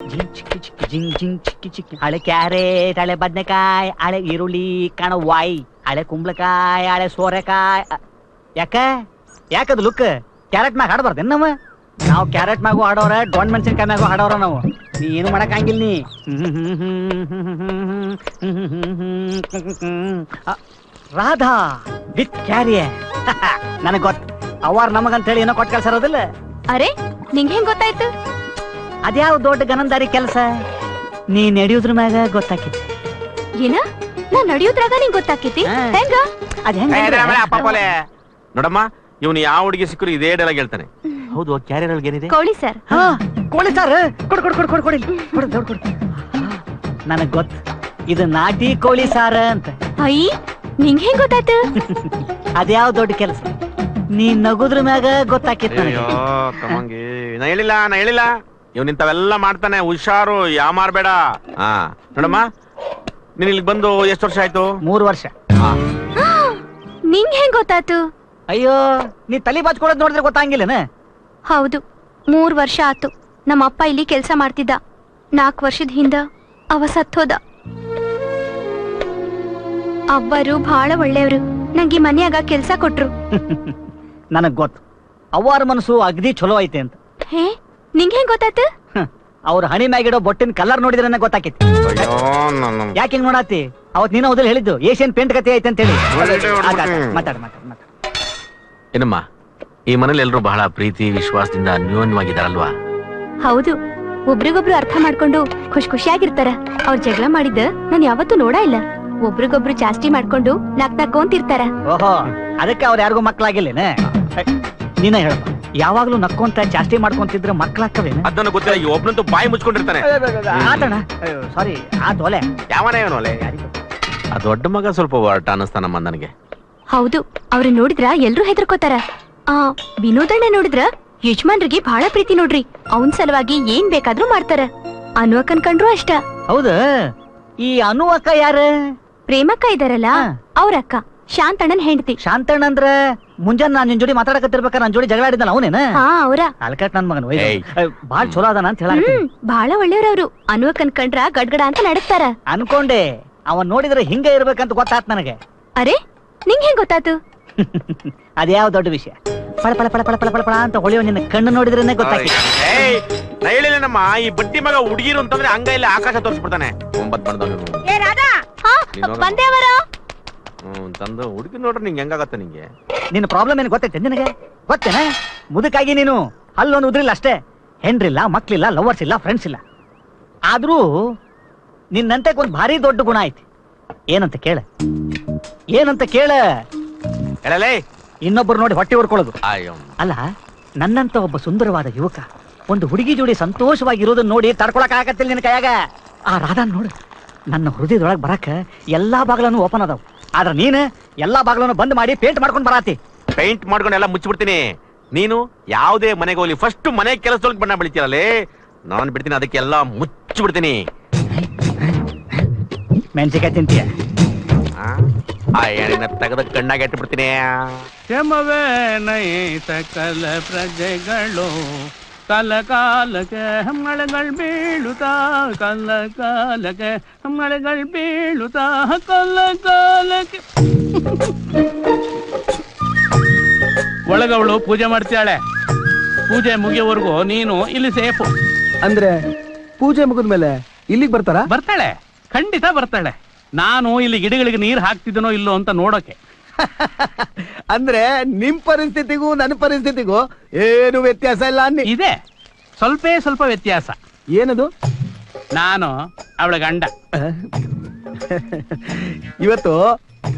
ಜಿಂಗ್ ಚಿಕ್ಕಿ ಚಿಕ್ಕಿ ಜಿಂಗ್ ಜಿಂಗ್ ಚಿಕ್ಕಿ ಚಿಕ್ಕಿ ಹಳೆ ಕ್ಯಾರೆಟ್, ಹಳೆ ಬದನೆಕಾಯಿ, ಹಳೆ ಈರುಳ್ಳಿ, ಕಣವಾಯಿ, ಹಳೆ ಕುಂಬಳಕಾಯಿ, ಹಳೆ ಸೋರೆಕಾಯಿ. ಯಾಕದು ಲುಕ್? ಕ್ಯಾರೆಟ್ ಮ್ಯಾಗ ಹಾಡಬಾರ್ದು ನಾವು ಕ್ಯಾರೆಟ್ ಮ್ಯಾಗು ಹಾಡೋರ, ಡೊಣ್ ಮೆಣಸಿನ್ಕಾಯಿ ಮ್ಯಾಗು ಹಾಡೋರ ನಾವು. ನೀ ಏನು ಮಾಡಕ್ ಹಂಗಿಲ್ಲ ನೀ. Radha with carrier. ನನಗ್ ಗೊತ್ತು, ಅವಾರ್ ನಮಗಂತ ಹೇಳಿ ಏನೋ ಕೊಟ್ಟು ಕಳ್ಸಿರೋದಿಲ್ಲ. ಅರೆ ನಿಂಗೆ ಹೆಂಗ್ ಗೊತ್ತಾಯ್ತು? ಅದ್ಯಾವ ದೊಡ್ಡ ಗನಂದಾರಿ ಕೆಲಸ. ನೀ ನಡೆಯುದ್ರ ಮ್ಯಾಗ ಗೊತ್ತಾಕಿತ್ತು. ಏನ? ನಾ ನಡೆಯುದ್ರಾಗ ನಿಂಗ್ ಗೊತ್ತಾಕೈತಿ? ಹೆಂಗ? ಅದ್ ಹೆಂಗ ನೋಡಮ್ಮ, ಇವನು ಯಾವ ಹುಡುಗಿ ಸಿಕ್ಕರು ಇದೇ ಡೈಲಾಗ್ ಹೇಳ್ತಾನೆ. ಹೌದು, ಕ್ಯಾರಿಯರ್ ಅಲ್ಲಿ ಏನಿದೆ? ಕೋಳಿ ಸರ್. ಕೋಳಿ ಸಾರ್ ಕೊಡಿ. ನನಗ್ ಗೊತ್ತು, ಇದು ನಾಟಿ ಕೋಳಿ ಸಾರ ಅಂತ. ಅಯ್ಯ, ನಿಂಗೆ ಹೆಂಗ್ ಗೊತ್ತಾಯ್ತು? ಅದ್ಯಾವ ದೊಡ್ಡ ಕೆಲಸ. ನೀ ನಗುದ್ರ ಮ್ಯಾಗ ಗೊತ್ತಾಕಿತ್ತು. ನಾ ಹೇಳಿಲ್ಲ ಇವ್ ಇಂಥವೆಲ್ಲ ಮಾಡ್ತಾನೆ. ಹುಷಾರು, ಯಾಮಾರ್ಬೇಡ. ನೋಡಮ್ಮ, ನೀನ್ ಇಲ್ಲಿಗೆ ಬಂದು ಎಷ್ಟು ವರ್ಷ ಆಯ್ತು? 3 ವರ್ಷ. ನಿಂಗೆ ಹೆಂಗ್ ಗೊತ್ತಾಯ್ತು? ಅಯ್ಯೋ, ನೀ ತಲೆ ಬಾಚ್ಕೊಳ್ಳೋದ್ ನೋಡಿದ್ರೆ ಗೊತ್ತಾಗಿಲ್ಲನ? ಹೌದು, 3 ವರ್ಷ ಆತು. ನಮ್ಮ ಅಪ್ಪ ಇಲ್ಲಿ ಕೆಲ್ಸ ಮಾಡ್ತಿದ್ದ. 4 ವರ್ಷದ ಹಿಂದ ಅವ ಸತ್ತೋದ. ಅವ್ವರು ಬಹಳ ಒಳ್ಳೆಯವರು. ನಂಗೆ ಮನ್ಯಾಗ ಕೆಲ್ಸ ಕೊಟ್ರು. ನನಗ್ ಗೊತ್ತು, ಅವ್ವಾರ ಮನಸ್ಸು ಅಗದಿ ಚಲೋ ಐತೆ ಅಂತ. ಹೇ, ನಿಂಗೆ ಹೆಂಗ್ ಗೊತ್ತಾಯ್ತು? ಅವ್ರ ಹಣಿ ಮ್ಯಾಗಿಡೋ ಬೊಟ್ಟಿನ ಕಲರ್ ನೋಡಿದ್ರೆ ಗೊತ್ತಾಕೈತಿ. ಯಾಕೆ ಹಿಂಗ್ ನೋಡಾತಿ? ಅವತ್ ನೀನು ಮೊದಲು ಹೇಳಿದ್ದು ಏಷ್ಯನ್ ಪೇಂಟ್ ಕತೆ ಐತೆ ಅಂತ ಹೇಳಿ. ಮಾತಾಡ. ಏನಮ್ಮ, ಈ ಮನೇಲಿ ಎಲ್ರು ಬಹಳ ಪ್ರೀತಿ ವಿಶ್ವಾಸದಿಂದ ಅನ್ಯೋನ್ಯವಾಗಿದ್ದಾರಲ್ವಾ? ಹೌದು, ಒಬ್ರಿಗೊಬ್ರು ಅರ್ಥ ಮಾಡ್ಕೊಂಡು ಖುಷಿಯಾಗಿರ್ತಾರ. ಅವ್ರ ಜಗಳ ಮಾಡಿದ್ದ ನಾನ್ ಯಾವತ್ತೂ ನೋಡ ಇಲ್ಲ. ಒಬ್ರಿಗೊಬ್ರು ಜಾಸ್ತಿ ಮಾಡ್ಕೊಂಡು ನಕ್ಕೊಂತಿರ್ತಾರ. ಓಹೋ, ಅದಕ್ಕೆ ಅವ್ರ ಯಾರಿಗೂ ಮಕ್ಳಾಗಿಲ್ಲೇನ? ನೀನ ಹೇಳಪ್ಪ, ಯಾವಾಗ್ಲೂ ನಕ್ಕೊಂತ ಜಾಸ್ತಿ ಮಾಡ್ಕೊಂತಿದ್ರೆ ಮಕ್ಳಾಕವೇನ? ಅದನ್ನ ಗೊತ್ತಿಲ್ಲ. ಈ ಒಬ್ನಂತೂ ಬಾಯಿ ಮುಚ್ಕೊಂಡಿರ್ತಾನೆ. ಆತಣ, ಸಾರಿ, ಆತೋಲೆ ಯಾವನೇ ಅವನೋಲೆ. ಆ ದೊಡ್ಡ ಮಗ ಸ್ವಲ್ಪ ಹೊರಟ ಅನ್ನಿಸ್ತಾನಮ್ಮ ನನಗೆ. ಹೌದು, ಅವ್ರ ನೋಡಿದ್ರ ಎಲ್ರು ಹೆದರ್ಕೋತಾರ. ವಿನೋದಣ್ಣ ನೋಡಿದ್ರ ಯಜಮಾನ್ರಿಗೆ ಬಹಳ ಪ್ರೀತಿ ನೋಡ್ರಿ. ಅವನ್ ಸಲುವಾಗಿ ಏನ್ ಬೇಕಾದ್ರೂ ಮಾಡ್ತಾರ. ಅನು ಅಕ್ಕನ್ ಕಂಡ್ರು ಅಷ್ಟ. ಹೌದ? ಈ ಅನು ಅಕ್ಕ ಯಾರ? ಪ್ರೇಮಕ್ಕ ಇದಾರಲ್ಲ, ಅವ್ರ ಅಕ್ಕ, ಶಾಂತಣ್ಣನ್ ಹೆಂಡತಿ. ಶಾಂತಣ್ಣ ಅಂದ್ರ ಮುಂಜಾನೆ ನಾನ್ ನಿನ್ ಜೋಡಿ ಮಾತಾಡಕತ್ತಿರ್ಬೇಕ, ನನ್ ಜೋಡಿ ಜಗಳ ಆಡಿದ್ನಲ್ಲ ಅವನೇನ? ಅವ್ರ ಅಲ್ಕಟ್ ನನ್ ಮಗನ್ ಬಾಳ್ ಚಲೋ ಅದಾನ ಅಂತ ಹೇಳ. ಬಹಳ ಒಳ್ಳೆಯವ್ರವ್ರು. ಅನು ಅಕ್ಕನ್ ಕಂಡ್ರ ಗಡ್ಗಡ ಅಂತ ನಡೆಸ್ತಾರ. ಅನ್ಕೊಂಡೆ, ಅವನ್ ನೋಡಿದ್ರೆ ಹಿಂಗ ಇರ್ಬೇಕಂತ ಗೊತ್ತಾತ್ ನನಗೆ. ಅರೆ, ನಿಂಗ್ ಹೆಂಗ್ ಗೊತ್ತಾತು? ಅದ್ಯಾವ ದೊಡ್ಡ ವಿಷಯ. ಪಳ ಪಳ ಪಳ ಪಳ ಪಳ ಪಳ ಪಳ ಅಂತ ಹೊಳೆಯೋ ನಿನ್ನ ಕಣ್ಣು ನೋಡಿದ್ರೇನೆ ಗೊತ್ತಾಗಿ. ಹೇಳಿಲ್ಲಮ್ಮ, ಈ ಬಡ್ಡಿ ಮಗ ಹುಡುಗಿರು ಅಂತಂದ್ರೆ ಹಂಗ ಇಲ್ಲಿ ಆಕಾಶ ತೋರಿಸ್ಬಿಡ್ತಾನೆ. ತಂದು ಹುಡುಗಿ ನೋಡ್ರಿ ನಿಂಗೆ ಹೆಂಗಾಗತ್ತ? ನಿಂಗೆ ನಿನ್ನ ಪ್ರಾಬ್ಲಮ್ ಏನು ಗೊತ್ತೈತೆ ನಿನಗೆ? ಗೊತ್ತೇನ? ಮುದುಕಾಗಿ ನೀನು ಅಲ್ಲೊಂದು ಉದ್ರಿಲ್ಲ ಅಷ್ಟೇ. ಹೆಂಡ್ರಿಲ್ಲ, ಮಕ್ಳಿಲ್ಲ, ಲವರ್ಸ್ ಇಲ್ಲ, ಫ್ರೆಂಡ್ಸ್ ಇಲ್ಲ. ಆದ್ರೂ ನಿನ್ನಂತೆ ಒಂದ್ ಭಾರಿ ದೊಡ್ಡ ಗುಣ ಐತಿ. ಏನಂತ ಕೇಳ? ಹೇಳಲೇ. ಇನ್ನೊಬ್ಬರು ನೋಡಿ ಹೊಟ್ಟೆ ಹೊಡ್ಕೊಳ್ಳೋದು ಅಲ್ಲ. ನನ್ನಂತ ಒಬ್ಬ ಸುಂದರವಾದ ಯುವಕ ಒಂದು ಹುಡುಗಿ ಜೋಡಿ ಸಂತೋಷವಾಗಿರೋದನ್ನ ನೋಡಿ ತಡ್ಕೊಳಕ್ ಆಗತ್ತಿಲ್ಲ ನಿನ್ನ ಕೈಯಾಗ. ಆ ರಾಧಾನ್ ನೋಡು, ನನ್ನ ಹೃದಯದೊಳಗೆ ಬರಕ ಎಲ್ಲಾ ಬಾಗ್ಲನ್ನು ಓಪನ್ ಅದಾವ. ಆದ್ರೆ ನೀನು ಎಲ್ಲಾ ಬಾಗ್ಲನ್ನು ಬಂದ್ ಮಾಡಿ ಪೇಂಟ್ ಮಾಡ್ಕೊಂಡು ಬರಾತಿ. ಪೇಂಟ್ ಮಾಡ್ಕೊಂಡು ಎಲ್ಲ ಮುಚ್ಚಿಬಿಡ್ತೀನಿ. ನೀನು ಯಾವುದೇ ಮನೆಗೆ ಹೋಗ್ಲಿ ಫಸ್ಟ್ ಮನೆ ಕೆಲಸದೊಳಗೆ ಬಣ್ಣ ಬೆಳಿತೀರಲ್ಲೇ, ನಾನು ಬಿಡ್ತೀನಿ, ಅದಕ್ಕೆಲ್ಲ ಮುಚ್ಚಿಬಿಡ್ತೀನಿ. ಮೆಣಸಿಕಾಯಿ ತಿಂತೀಯ? ಆ ಎಣ್ಣೆನ ತೆಗೆದ ಕಣ್ಣಾಗ ಇಟ್ಟುಬಿಡ್ತೀನಿ. ಕ್ಷಮವೇ ನೈತ ಕಲ ಪ್ರಜೆಗಳು, ಕಲ ಕಾಲಕ್ಕೆ ಮಳೆಗಳು ಬೀಳುತ್ತಾ, ಕಲ ಕಾಲಕ್ಕೆ ಮಳೆಗಳು ಬೀಳುತ್ತಾ, ಕಲ ಕಾಲಕ್ಕೆ. ಒಳಗವಳು ಪೂಜೆ ಮಾಡ್ತಾಳೆ. ಪೂಜೆ ಮುಗಿಯೋವರೆಗೂ ನೀನು ಇಲ್ಲಿ ಸೇಫು. ಅಂದ್ರೆ ಪೂಜೆ ಮುಗಿದ್ಮೇಲೆ ಇಲ್ಲಿಗೆ ಬರ್ತಾಳೆ? ಖಂಡಿತ ಬರ್ತಾಳೆ. ನಾನು ಇಲ್ಲಿ ಗಿಡಗಳಿಗೆ ನೀರು ಹಾಕ್ತಿದ್ದನೋ ಇಲ್ಲೋ ಅಂತ ನೋಡೋಕೆ. ಅಂದ್ರೆ ನಿಮ್ ಪರಿಸ್ಥಿತಿಗೂ ನನ್ನ ಪರಿಸ್ಥಿತಿಗೂ ಏನು ವ್ಯತ್ಯಾಸ ಇಲ್ಲ ಅನ್ನಿ. ಇದೆ, ಸ್ವಲ್ಪ ವ್ಯತ್ಯಾಸ. ಏನದು? ನಾನು ಅವಳ ಗಂಡ. ಇವತ್ತು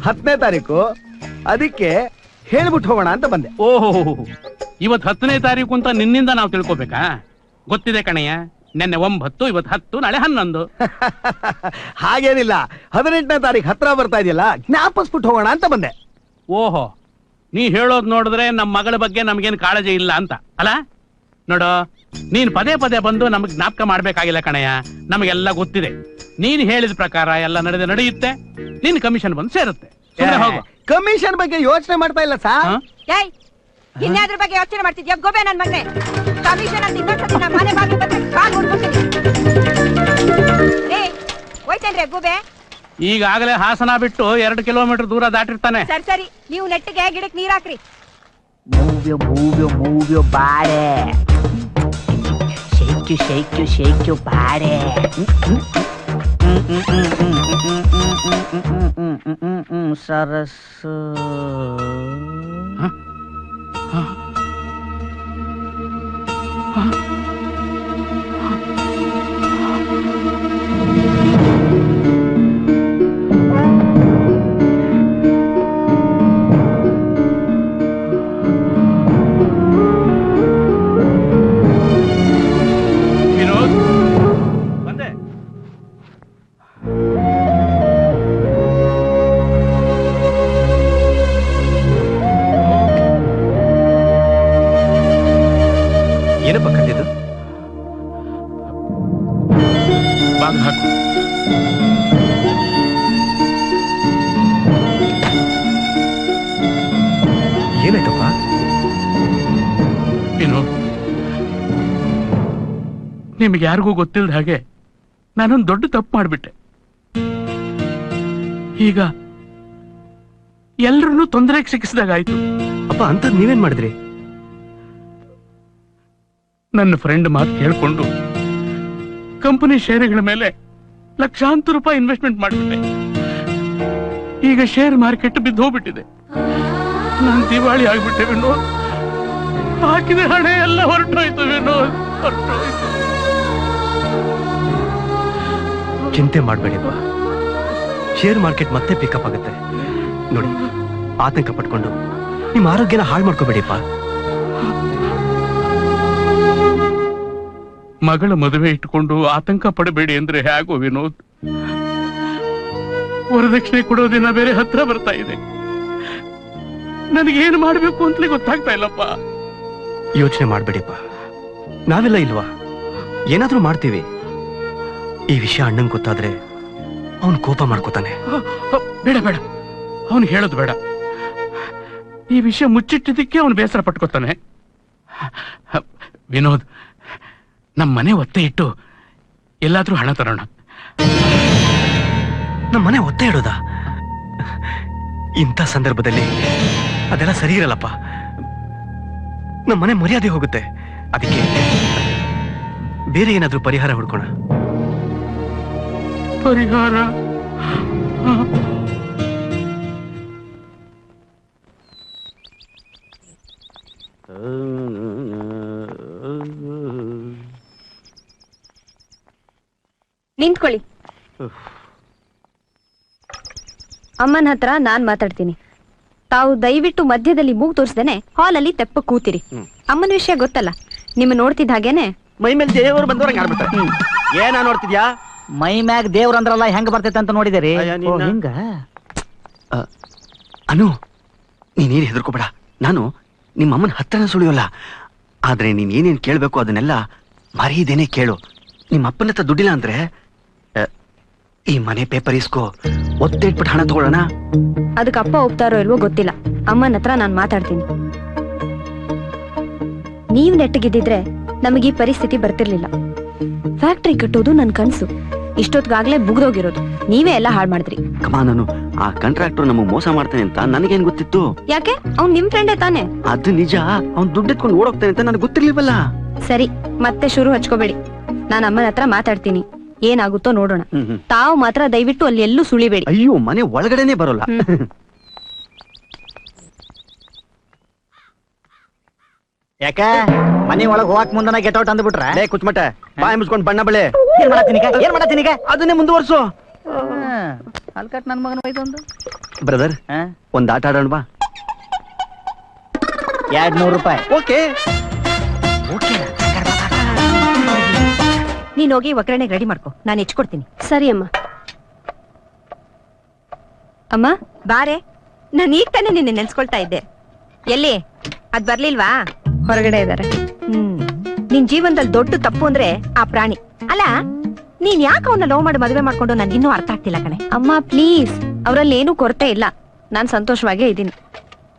10ನೇ ತಾರೀಕು, ಅದಕ್ಕೆ ಹೇಳ್ಬಿಟ್ಟು ಹೋಗೋಣ ಅಂತ ಬಂದೆ. ಓಹೋ, ಇವತ್ತು 10ನೇ ತಾರೀಕು ಅಂತ ನಿನ್ನಿಂದ ನಾವು ತಿಳ್ಕೊಬೇಕಾ? ಗೊತ್ತಿದೆ ಕಣಯ್ಯ, ನೆನ್ನೆ 9, ಇವತ್ತು 10, ನಾಳೆ 11. ಹಾಗೇನಿಲ್ಲ, 18ನೇ ತಾರೀಕು ಹತ್ರ ಬರ್ತಾ ಇದೆಯಲ್ಲ, ಜ್ಞಾಪಿಸ್ಬಿಟ್ಟು ಹೋಗೋಣ ಅಂತ ಬಂದೆ. ಓಹೋ, ನೀ ಹೇಳೋದ್ ನೋಡಿದ್ರೆ ನಮ್ಮ ಮಗಳ ಬಗ್ಗೆ ನಮ್ಗೇನು ಕಾಳಜಿ ಇಲ್ಲ ಅಂತ ಅಲ್ಲ? ನೋಡು, ನೀನ್ ಪದೇ ಬಂದು ನಮಗ್ ಜ್ಞಾಪಕ ಮಾಡ್ಬೇಕಾಗಿಲ್ಲ ಕಣಯ್ಯ, ನಮಗೆಲ್ಲ ಗೊತ್ತಿದೆ. ನೀನ್ ಹೇಳಿದ ಪ್ರಕಾರ ಎಲ್ಲ ನಡೆಯುತ್ತೆ. ನಿನ್ ಕಮಿಷನ್ ಬಂದು ಸೇರುತ್ತೆ. ಹೋಗು. ಕಮಿಷನ್ ಬಗ್ಗೆ ಯೋಚನೆ ಮಾಡ್ತಾ ಇಲ್ಲ ಸಾ. ಇನ್ಯಾದ್ರ ಬಗ್ಗೆ ಯೋಚನೆ ಮಾಡ್ತಿದ್ಯಾ? ಗೋಬೆ ನನ್ ಮಗನೇ. ಕಮಿಷನ್ ಅಂತ ಇನ್ನೊಂದ್ಸತಿ ನಮ್ಮ ಮನೆ ಬಾಗಿಲು ಬಂದ್ರೆ ಕಾಲ್ ಹೊಡ್ಕೊತೀನಿ. ಜಗ್ಗುಬೆ ಈಗಾಗಲೇ ಹಾಸನ ಬಿಟ್ಟು 2 ಕಿಲೋಮೀಟರ್ ದೂರ ದಾಟಿರ್ತಾನೆ. ಸರಿ ಸರಿ, ನೀವು ನೆಟ್ಟಿಗೆ ಗಿಡಕ್ಕೆ ನೀರ್ ಹಾಕ್ರಿ. Move your body. Shake your body. ಸರಸ್ಸು. ಏನಪ್ಪ ಕಟ್ಟಿದ್ದು? ಬಾಗಿಲು ಹಾಕು. ಏನಾಯ್ತಪ್ಪ? ವಿನೋದ್, ನಿಮ್ಗೆ ಯಾರಿಗೂ ಗೊತ್ತಿಲ್ಲದ ಹಾಗೆ ನಾನೊಂದು ದೊಡ್ಡ ತಪ್ಪು ಮಾಡಿಬಿಟ್ಟೆ. ಈಗ ಎಲ್ರನ್ನೂ ತೊಂದರೆಗೆ ಸಿಕ್ಕಿಸಿದಾಗಾಯ್ತು. ಅಪ್ಪ, ಅಂತ ನೀವೇನ್ ಮಾಡಿದ್ರಿ? ನನ್ನ ಫ್ರೆಂಡ್ ಮಾತು ಕೇಳ್ಕೊಂಡು ಕಂಪನಿ ಷೇರುಗಳ ಮೇಲೆ ಲಕ್ಷಾಂತರ ರೂಪಾಯಿ ಇನ್ವೆಸ್ಟ್ಮೆಂಟ್ ಮಾಡಿಬಿಟ್ಟೆ. ಈಗ ಶೇರ್ ಮಾರ್ಕೆಟ್ ಬಿದ್ದು ಹೋಗ್ಬಿಟ್ಟಿದೆ. ನಾನು ದಿವಾಳಿ ಆಗ್ಬಿಟ್ಟೆ ವಿನೋದ್. ಹಾಕಿದ ಹಣ ಎಲ್ಲ ಹೊರಟೋಯ್ತು ವಿನೋದ್, ಹೊರಟೋಯ್ತು. ಚಿಂತೆ ಮಾಡಬೇಡಿಪ್ಪ, ಶೇರ್ ಮಾರ್ಕೆಟ್ ಮತ್ತೆ ಪಿಕಪ್ ಆಗುತ್ತೆ ನೋಡಿ. ಆತಂಕ ಪಟ್ಕೊಂಡು ನಿಮ್ಮ ಆರೋಗ್ಯನ ಹಾಳು ಮಾಡ್ಕೋಬೇಡಿಪ್ಪ. ಮಗಳ ಮದುವೆ ಇಟ್ಕೊಂಡು ಆತಂಕ ಪಡಬೇಡಿ ಅಂದ್ರೆ ಹೇಗೋ ವಿನೋದ್? ವರದಕ್ಷಿಣೆ ಕೊಡೋ ದಿನ ಬೇರೆ ಹತ್ರ ಬರ್ತಾ ಇದೆ. ನನಗೇನು ಮಾಡ್ಬೇಕು ಅಂತಲೇ ಗೊತ್ತಾಗ್ತಾ ಇಲ್ಲಪ್ಪ. ಯೋಚನೆ ಮಾಡ್ಬೇಡಿಪ್ಪ, ನಾವೆಲ್ಲ ಇಲ್ವಾ? ಏನಾದ್ರೂ ಮಾಡ್ತೀವಿ. ಈ ವಿಷಯ ಅಣ್ಣಂಗೆ ಗೊತ್ತಾದ್ರೆ ಅವನು ಕೋಪ ಮಾಡ್ಕೋತಾನೆ. ಬೇಡ ಬೇಡ, ಅವನು ಹೇಳೋದು ಬೇಡ. ಈ ವಿಷಯ ಮುಚ್ಚಿಟ್ಟಿದ್ದಕ್ಕೆ ಅವನು ಬೇಸರ ಪಟ್ಕೋತಾನೆ. ವಿನೋದ್, ನಮ್ಮ ಮನೆ ಒತ್ತೆ ಇಟ್ಟು ಎಲ್ಲಾದ್ರೂ ಹಣ ತರೋಣ. ನಮ್ಮ ಮನೆ ಒತ್ತೆ ಇಡೋದಾ? ಇಂಥ ಸಂದರ್ಭದಲ್ಲಿ ಅದೆಲ್ಲ ಸರಿ ಇರಲ್ಲಪ್ಪ. ನಮ್ಮ ಮನೆ ಮರ್ಯಾದೆ ಹೋಗುತ್ತೆ. ಅದಕ್ಕೆ ಬೇರೆ ಏನಾದ್ರೂ ಪರಿಹಾರ ಹುಡ್ಕೋಣ. ಪರಿಹಾರ? ನಿಂತ್ಕೊಳ್ಳಿ. ಅಮ್ಮನ ಹತ್ರ ನಾನ್ ಮಾತಾಡ್ತೀನಿ. ತಾವು ದಯವಿಟ್ಟು ಮಧ್ಯದಲ್ಲಿ ಮೂಗು ತೋರಿಸ್ದೇನೆ ಹಾಲಲ್ಲಿ ತೆಪ್ಪ ಕೂತಿರಿ. ಅಮ್ಮನ ವಿಷಯ ಗೊತ್ತಲ್ಲ, ನಿಮ್ಮ ನೋಡ್ತಿದ್ದ ಹಾಗೇನೆ ಮೈ ಮೇಲೆ ದೇವರು ಬಂದವ್ರಂಗ ಆಡ್ಬಿಟ್ರೆ. ಏನ ನೋಡ್ತಿದ್ಯಾ? ಮೈ ಮ್ಯಾಗ ದೇವ್ರ ಅಂದ್ರಲ್ಲ ಹೆಂಗ್ ಬರ್ತೈತೆ ಅಂತ ನೋಡಿದಿರಿ? ಹಿಂಗ ಅನು, ನೀನೇನು ಹೆದರ್ಕೋಬೇಡ. ನಾನು ನಿಮ್ಮ ಅಮ್ಮನ ಹತ್ರನ ಸುಳಿಯೋಲ್ಲ. ಆದ್ರೆ ನೀನ್ ಏನೇನ್ ಕೇಳ್ಬೇಕು ಅದನ್ನೆಲ್ಲ ಮರೀದೇನೆ ಕೇಳು. ನಿಮ್ಮ ಅಪ್ಪನ ಹತ್ರ ದುಡ್ಡಿಲ್ಲ ಅಂದ್ರೆ ಈ ಮನೆ ಪೇಪರ್ ಇಸ್ಕೋ, ಒತ್ತೆ ಇಟ್ಬಿಟ್ಟು ಹಣ ತಗೊಳ್ಳೋಣ. ಅದಕ್ಕೆ ಅಪ್ಪ ಒಪ್ತಾರೋ ಇಲ್ವೋ ಗೊತ್ತಿಲ್ಲ. ಅಮ್ಮನ ಹತ್ರ ನಾನ್ ಮಾತಾಡ್ತೀನಿ. ನೀವ್ ನೆಟ್ಟಗಿದ್ದಿದ್ರೆ ನಮಗೆ ಈ ಪರಿಸ್ಥಿತಿ ಬರ್ತಿರ್ಲಿಲ್ಲ. ಫ್ಯಾಕ್ಟ್ರಿ ಕಟ್ಟೋದು ನನ್ ಕನ್ಸು. ಇಷ್ಟೊತ್ಗಾಗ್ಲೇ ಬುಗ್ದೋಗಿರೋದು. ನೀವೇ ಎಲ್ಲ ಹಾಳು ಮಾಡಿದ್ರಿ. ಕಮಾ, ನಾನು ಆ ಕಾಂಟ್ರಾಕ್ಟರ್ ನಮಗ್ ಮೋಸ ಮಾಡ್ತಾನೆ ಅಂತ ನನಗೇನ್ ಗೊತ್ತಿತ್ತು? ಯಾಕೆ? ಅವ್ನ್ ನಿಮ್ ಫ್ರೆಂಡೇ ತಾನೆ? ಅದು ನಿಜ. ಅವ್ನ್ ದುಡ್ಡು ಎತ್ಕೊಂಡು ಓಡೋಗ್ತಾನೆ ಅಂತ ನನಗೆ ಗೊತ್ತಿರ್ಲಿಲ್ವಲ್ಲ. ಸರಿ, ಮತ್ತೆ ಶುರು ಹಚ್ಕೋಬೇಡಿ. ನಾನು ಅಮ್ಮನ ಹತ್ರ ಮಾತಾಡ್ತೀನಿ. ಏನಾಗುತ್ತೋ ನೋಡೋಣ. ತಾವು ಮಾತ್ರ ದಯವಿಟ್ಟು ಅಲ್ಲಿ ಎಲ್ಲೂ ಸುಳಿಬೇಡಿ. ಅಯ್ಯೋ, ಮನೆ ಒಳಗಡೆನೆ ಬರೋಲ್ಲ. ಯಾಕ ಮನಿ ಒಳಗ್ ಹೋಗಕ್ ಮುಂದನ ಗೆಟ್ ಔಟ್ ಅಂದ್ಬಿಟ್ರ? ಕುಚ್ಮಟ ಬಾಯಿ ಮುಚ್ಕೊಂಡ್ ಬಣ್ಣ ಬಳೆ. ಏನ್ ಮಾಡತ್ತೀನಿಗ? ಅದನ್ನೇ ಮುಂದುವರ್ಸು. ಅಲ್ಕಟ್ ನನ್ ಮಗನ ಒಯ್ದೊಂದು. ಬ್ರದರ್, ಒಂದ್ ಆಟ ಆಡೋಣ ಬಾ. 200 ರೂಪಾಯಿ. ಓಕೆ. ನೀನ್ ಹೋಗಿ ಒಗ್ಗರಣೆಗೆ ರೆಡಿ ಮಾಡ್ಕೊ, ನಾನು ಹೆಚ್ಕೊಡ್ತೀನಿ. ಸರಿ ಅಮ್ಮ. ಅಮ್ಮ ಬಾರೆ, ನಾನು ಈಗ ತಾನೇ ನಿನ್ನೆ ನೆನ್ಸ್ಕೊಳ್ತಾ ಇದ್ದೆ. ಎಲ್ಲಿ ಅದ್ ಬರ್ಲಿಲ್ವಾ? ಹೊರಗಡೆ ಇದಾರೆ. ನಿನ್ ಜೀವನದಲ್ಲಿ ದೊಡ್ಡ ತಪ್ಪು ಅಂದ್ರೆ ಆ ಪ್ರಾಣಿ ಅಲ್ಲ. ನೀನ್ ಯಾಕೆ ಅವನ್ನ ಲವ್ ಮಾಡಿ ಮದುವೆ ಮಾಡ್ಕೊಂಡು ನನ್ಗೆ ಇನ್ನೂ ಅರ್ಥ ಆಗ್ತಿಲ್ಲ ಕಣೆ. ಅಮ್ಮ ಪ್ಲೀಸ್, ಅವರಲ್ಲಿ ಏನೂ ಕೊರತೆ ಇಲ್ಲ. ನಾನ್ ಸಂತೋಷವಾಗೇ ಇದ್ದೀನಿ.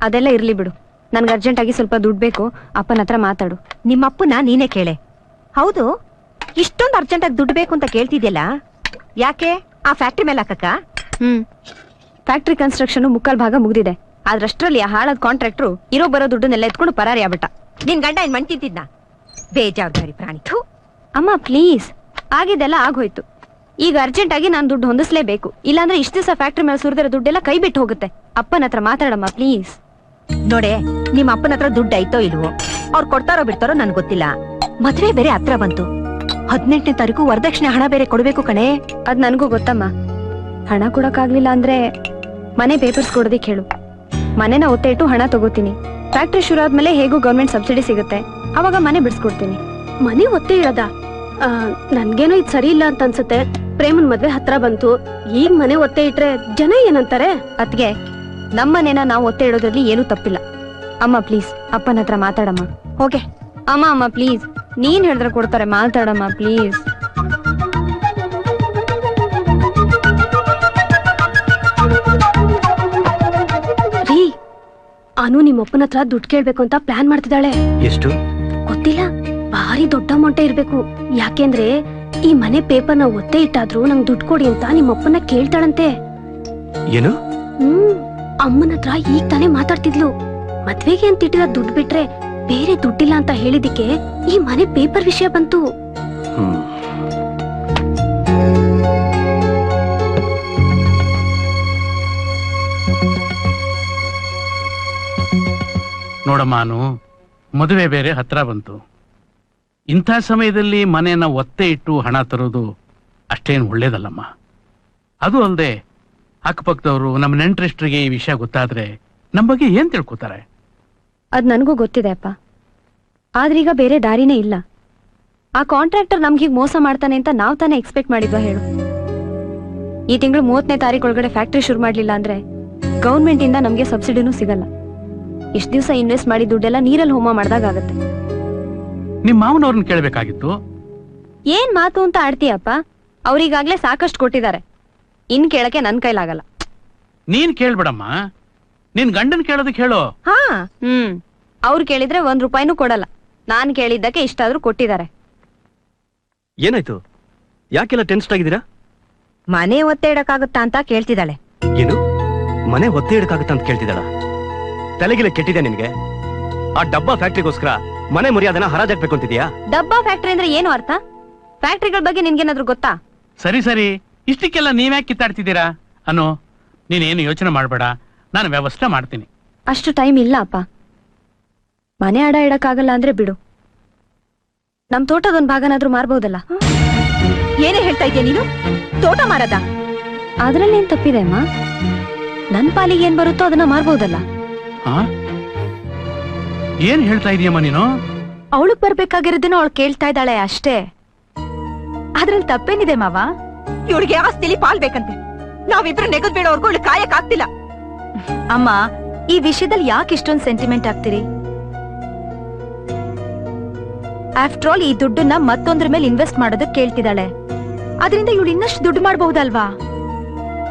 ಅದೆಲ್ಲ ಇರ್ಲಿ ಬಿಡು. ನನ್ಗೆ ಅರ್ಜೆಂಟ್ ಆಗಿ ಸ್ವಲ್ಪ ದುಡ್ಡು ಬೇಕು. ಅಪ್ಪನ ಹತ್ರ ಮಾತಾಡು. ನಿಮ್ಮಪ್ಪನ ನೀನೇ ಕೇಳೆ. ಹೌದು, ಇಷ್ಟೊಂದು ಅರ್ಜೆಂಟ್ ಆಗಿ ದುಡ್ಡು ಬೇಕು ಅಂತ ಕೇಳ್ತಿದ್ಯಲ್ಲ, ಯಾಕೆ ಆ ಫ್ಯಾಕ್ಟ್ರಿ ಮೇಲೆ ಹಾಕಕ್ಕ? ಫ್ಯಾಕ್ಟ್ರಿ ಕನ್ಸ್ಟ್ರಕ್ಷನ್ ಮುಕ್ಕಾಲ್ ಭಾಗ ಮುಗ್ದಿದೆ. ಅದ್ರಷ್ಟ್ರಲ್ಲಿ ಆ ಹಾಳಾದ ಕಾಂಟ್ರಾಕ್ಟ್ರು ಇರೋ ಬರೋ ದುಡ್ಡನ್ನೆಲ್ಲ ಎತ್ಕೊಂಡು ಪರಾರಿ ಆಗ್ಬಿಟ್ಟ. ನಿನ್ ಗಂಡ ಏನ್ ಮಣ್ತಿದ್ದ? ಬೇಜವಾಬ್ದಾರಿ ಪ್ರಾಣಿ. ಥು. ಅಮ್ಮ ಪ್ಲೀಸ್, ಆಗಿದ್ದೆಲ್ಲ ಆಗೋಯ್ತು. ಈಗ ಅರ್ಜೆಂಟ್ ಆಗಿ ನಾನು ದುಡ್ಡು ಹೊಂದಿಸ್ಲೇಬೇಕು, ಇಲ್ಲಾಂದ್ರೆ ಇಷ್ಟ ದಿವಸ ಫ್ಯಾಕ್ಟ್ರಿ ಮೇಲೆ ಸುರಿದಿರೋ ದುಡ್ಡೆಲ್ಲ ಕೈ ಬಿಟ್ಟು ಹೋಗುತ್ತೆ. ಅಪ್ಪನ ಹತ್ರ ಮಾತಾಡಮ್ಮ ಪ್ಲೀಸ್. ನೋಡೆ, ನಿಮ್ಮ ಅಪ್ಪನ ಹತ್ರ ದುಡ್ಡು ಐತೋ ಇಲ್ವೋ, ಅವ್ರು ಕೊಡ್ತಾರೋ ಬಿಡ್ತಾರೋ ನನ್ಗೆ ಗೊತ್ತಿಲ್ಲ. ಮದ್ವೆ ಬೇರೆ ಹತ್ರ ಬಂತು. 18ನೇ ತಾರೀಕು ವರದಕ್ಷಿಣೆ ಹಣ ಬೇರೆ ಕೊಡ್ಬೇಕು ಕಣೆ. ಅದ್ ನನ್ಗೂ ಗೊತ್ತಮ್ಮ. ಹಣ ಕೊಡಕ್ಕಾಗ್ಲಿಲ್ಲ ಅಂದ್ರೆ ಮನೆ ಪೇಪರ್ಸ್ ಕೊಡೋದಿಕ್ ಹೇಳು. ಮನೆನ ಒತ್ತೆ ಇಟ್ಟು ಹಣ ತಗೋತೀನಿ. ಫ್ಯಾಕ್ಟ್ರಿ ಶುರು ಆದ್ಮೇಲೆ ಹೇಗೂ ಗೌರ್ಮೆಂಟ್ ಸಬ್ಸಿಡಿ ಸಿಗುತ್ತೆ, ಅವಾಗ ಮನೆ ಬಿಡಿಸ್ಕೊಡ್ತೀನಿ. ಮನೆ ಒತ್ತೆ ಇಡದ? ನನ್ಗೇನೋ ಇದು ಸರಿ ಇಲ್ಲ ಅಂತ ಅನ್ಸುತ್ತೆ. ಪ್ರೇಮನ್ ಮದ್ವೆ ಹತ್ರ ಬಂತು, ಈಗ ಮನೆ ಒತ್ತೆ ಇಟ್ರೆ ಜನ ಏನಂತಾರೆ? ಅದ್ಗೆ ನಮ್ಮನೇನ ನಾವು ಒತ್ತೆ ಇಡೋದ್ರಲ್ಲಿ ಏನೂ ತಪ್ಪಿಲ್ಲ. ಅಮ್ಮ ಪ್ಲೀಸ್, ಅಪ್ಪನ ಹತ್ರ ಮಾತಾಡಮ್ಮ. ಹೋಗೆ ಅಮ್ಮ ಪ್ಲೀಸ್, ನೀನ್ ಹೇಳಿದ್ರೆ ಕೊಡ್ತಾರೆ, ಮಾತಾಡಮ್ಮ ಪ್ಲೀಸ್. ರೀ, ಅನು ನಿಮ್ಮಪ್ಪನ ಹತ್ರ ದುಡ್ಡು ಕೇಳ್ಬೇಕು ಅಂತ ಪ್ಲಾನ್ ಮಾಡ್ತಿದ್ದಾಳೆ. ಎಷ್ಟು? ಗೊತ್ತಿಲ್ಲ, ಭಾರಿ ದೊಡ್ಡ ಅಮೌಂಟ್ ಇರ್ಬೇಕು. ಯಾಕೆಂದ್ರೆ ಈ ಮನೆ ಪೇಪರ್ನ ಒತ್ತೆ ಇಟ್ಟಾದ್ರು ನಂಗೆ ದುಡ್ಡು ಕೊಡಿ ಅಂತ ನಿಮ್ಮಪ್ಪನ ಕೇಳ್ತಾಳಂತೆ. ಏನು? ಅಮ್ಮನ ಹತ್ರ ಈಗ ತಾನೇ ಮಾತಾಡ್ತಿದ್ಲು. ಮದ್ವೆಗೆ ಅಂತ ಇಟ್ಟಿರೋ ದುಡ್ಡು ಬಿಟ್ರೆ ಬೇರೆ ದುಡ್ಡಿಲ್ಲ ಅಂತ ಹೇಳಿದಿಕ್ಕೆ ಈ ಮನೆ ಪೇಪರ್ ವಿಷಯ ಬಂತು. ನೋಡಮ್ಮ, ಮದುವೆ ಬೇರೆ ಹತ್ರ ಬಂತು. ಇಂಥ ಸಮಯದಲ್ಲಿ ಮನೆಯನ್ನ ಒತ್ತೆ ಇಟ್ಟು ಹಣ ತರೋದು ಅಷ್ಟೇನು ಒಳ್ಳೇದಲ್ಲಮ್ಮ. ಅದು ಅಲ್ಲದೆ ಅಕ್ಕಪಕ್ಕದವರು, ನಮ್ಮ ನೆಂಟರಿಷ್ಟರಿಗೆ ಈ ವಿಷಯ ಗೊತ್ತಾದ್ರೆ ನಮ್ಮ ಬಗ್ಗೆ ಏನ್ ತಿಳ್ಕೊತಾರೆ? ಅದ್ ನನಗೂ ಗೊತ್ತಿದೆ ಅಪ್ಪ, ಆದ್ರೀಗ ಬೇರೆ ದಾರಿನೇ ಇಲ್ಲ. ಆ ಕಾಂಟ್ರಾಕ್ಟರ್ ನಮ್ಗೀಗ ಮೋಸ ಮಾಡ್ತಾನೆ ಅಂತ ನಾವ್ ತಾನೇ ಎಕ್ಸ್ಪೆಕ್ಟ್ ಮಾಡಿದ್ವಾ ಹೇಳು? ಈ ತಿಂಗಳು 30ನೇ ತಾರೀಕು ಒಳಗಡೆ ಫ್ಯಾಕ್ಟ್ರಿ ಶುರು ಮಾಡ್ಲಿಲ್ಲ ಅಂದ್ರೆ ಗೌರ್ಮೆಂಟ್ ಇಂದ ನಮ್ಗೆ ಸಬ್ಸಿಡಿನೂ ಸಿಗಲ್ಲ. ಇಷ್ಟ ದಿವಸ ಇನ್ವೆಸ್ಟ್ ಮಾಡಿ ದುಡ್ಡೆಲ್ಲ ನೀರಲ್ಲಿ ಹೋಮ ಮಾಡ್ದಾಗತ್ತೆ. ನಿಮ್ ಮಾವನವ್ರನ್ನ ಕೇಳ್ಬೇಕಾಗಿತ್ತು. ಏನ್ ಮಾತು ಅಂತ ಆಡ್ತೀಯಪ್ಪ? ಅವ್ರಿಗಾಗ್ಲೇ ಸಾಕಷ್ಟು ಕೊಟ್ಟಿದ್ದಾರೆ, ಇನ್ ಕೇಳಕ್ಕೆ ನನ್ ಕೈಲಾಗಲ್ಲ. ನೀನ್ ಕೇಳ್ಬಿಡಮ್ಮ, ನಿನ್ ಗಂಡನ್ ಕೇಳೋದಕ್ಕೆ ಹೇಳು. ಹಾ, ಅವ್ರು ಕೇಳಿದ್ರೆ 1 ರೂಪಾಯಿನೂ ಕೊಡಲ್ಲ. ನಾನ್ ಕೇಳಿದ್ದಕ್ಕೆ ಇಷ್ಟಾದ್ರೂ ಕೊಟ್ಟಿದ್ದಾರೆ. ಏನಾಯ್ತು? ಯಾಕೆಲ್ಲ ಟೆನ್ಸ್ಡ್ ಆಗಿದ್ದೀರಾ? ಮನೆ ಒತ್ತೆ ಇಡಕ್ಕಾಗುತ್ತಾ ಅಂತ ಕೇಳ್ತಿದ್ದಾಳೆ. ಏನು? ಮನೆ ಒತ್ತೆ ಇಡಕ್ಕಾಗುತ್ತಾ ಅಂತ ಕೇಳ್ತಿದ್ದಾಳ? ತಲೆಗಿಲೆ ಕೆಟ್ಟಿದೆ ನಿನ್ಗೆ? ಆ ಡಬ್ಬಾ ಫ್ಯಾಕ್ಟ್ರಿಗೋಸ್ಕರ ಮನೆ ಮರ್ಯಾದೆನ ಹರಾಜಾಕ್ಬೇಕು ಅಂತಿದ್ಯಾ? ಡಬ್ಬಾ ಫ್ಯಾಕ್ಟ್ರಿ ಅಂದ್ರೆ ಏನು ಅರ್ಥ? ಫ್ಯಾಕ್ಟ್ರಿಗಳ ಬಗ್ಗೆ ನಿನ್ಗೇನಾದ್ರೂ ಗೊತ್ತಾ? ಸರಿ, ಇಷ್ಟಕ್ಕೆಲ್ಲ ನೀವ್ಯಾಕೆ ಕಿತ್ತಾಡ್ತಿದ್ದೀರಾ? ಅನು, ನೀನೇನು ಯೋಚನೆ ಮಾಡ್ಬೇಡ, ನಾನು ವ್ಯವಸ್ಥೆ ಮಾಡ್ತೀನಿ. ಅಷ್ಟು ಟೈಮ್ ಇಲ್ಲ ಅಪ್ಪ. ಮನೆ ಅಡ ಇಡಕ್ಕಾಗಲ್ಲ ಅಂದ್ರೆ ಬಿಡು, ನಮ್ ತೋಟದೊಂದ್ ಭಾಗನಾದ್ರೂ ಮಾರ್ಬಹುದಲ್ಲ. ಏನೇ ಹೇಳ್ತಾ ಇದ್ಯಾ ನೀನು? ತೋಟ ಮಾರದ? ಅದ್ರಲ್ಲೇನ್ ತಪ್ಪಿದೆ ಅಮ್ಮ? ನನ್ ಪಾಲಿಗೆ ಏನ್ ಬರುತ್ತೋ ಅದನ್ನ ಮಾರ್ಬಹುದಲ್ಲ. ಏನ್ ಹೇಳ್ತಾ ಇದೀಯಮ್ಮ ನೀನು? ಅವಳಗ್ ಬರ್ಬೇಕಾಗಿರೋದನ್ನ ಅವಳು ಕೇಳ್ತಾ ಇದ್ದಾಳೆ ಅಷ್ಟೇ. ಅದ್ರಲ್ಲಿ ತಪ್ಪೇನಿದೆ ಮಾವ? ಇವಳಿಗೆ ಆಸ್ತಿಲಿ ಪಾಲ್ ಬೇಕಂತೆ. ನಾವಿಬ್ರು ನೆಗದ್ ಬೇಡವರ್ಗೂ ಇವಳು ಕಾಯಕ್ ಆಗ್ತಿಲ್ಲ. ಅಮ್ಮ, ಈ ವಿಷಯದಲ್ಲಿ ಯಾಕೆ ಇಷ್ಟೊಂದು ಸೆಂಟಿಮೆಂಟ್ ಆಗ್ತೀರಿ? ಆಫ್ಟರ್ ಆಲ್ ಈ ದುಡ್ಡನ್ನ ಮತ್ತೊಂದ್ರ ಮೇಲೆ ಇನ್ವೆಸ್ಟ್ ಮಾಡೋದಕ್ಕೆ ಕೇಳ್ತಿದ್ದಾಳೆ. ಅದರಿಂದ ಇವಳು ಇನ್ನಷ್ಟು ದುಡ್ಡು ಮಾಡಬಹುದಲ್ವಾ?